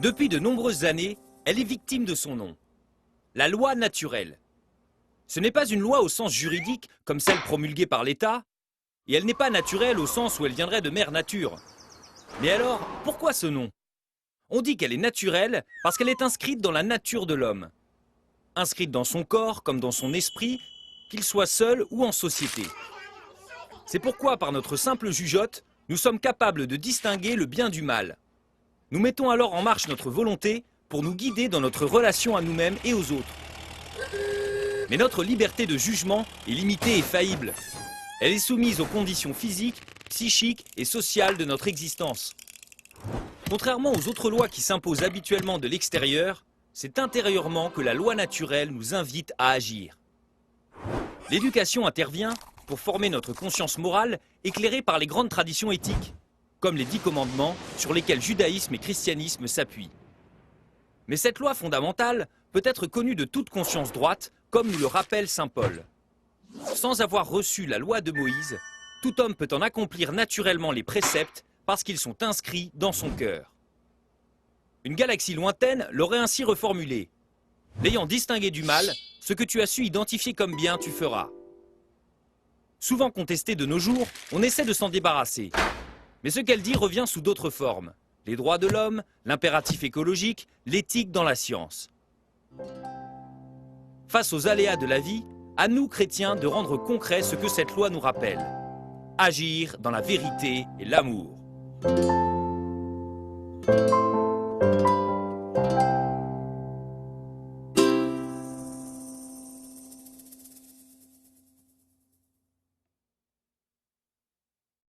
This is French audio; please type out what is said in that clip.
Depuis de nombreuses années, elle est victime de son nom. La loi naturelle. Ce n'est pas une loi au sens juridique, comme celle promulguée par l'État, et elle n'est pas naturelle au sens où elle viendrait de mère nature. Mais alors, pourquoi ce nom? On dit qu'elle est naturelle parce qu'elle est inscrite dans la nature de l'homme. Inscrite dans son corps comme dans son esprit, qu'il soit seul ou en société. C'est pourquoi, par notre simple jugeote, nous sommes capables de distinguer le bien du mal. Nous mettons alors en marche notre volonté pour nous guider dans notre relation à nous-mêmes et aux autres. Mais notre liberté de jugement est limitée et faillible. Elle est soumise aux conditions physiques, psychiques et sociales de notre existence. Contrairement aux autres lois qui s'imposent habituellement de l'extérieur, c'est intérieurement que la loi naturelle nous invite à agir. L'éducation intervient pour former notre conscience morale éclairée par les grandes traditions éthiques, comme les 10 commandements sur lesquels judaïsme et christianisme s'appuient. Mais cette loi fondamentale peut être connue de toute conscience droite, comme nous le rappelle saint Paul. Sans avoir reçu la loi de Moïse, tout homme peut en accomplir naturellement les préceptes parce qu'ils sont inscrits dans son cœur. Une galaxie lointaine l'aurait ainsi reformulé. L'ayant distingué du mal, ce que tu as su identifier comme bien, tu feras. Souvent contestée de nos jours, on essaie de s'en débarrasser. Mais ce qu'elle dit revient sous d'autres formes. Les droits de l'homme, l'impératif écologique, l'éthique dans la science. Face aux aléas de la vie, à nous, chrétiens, de rendre concret ce que cette loi nous rappelle. Agir dans la vérité et l'amour.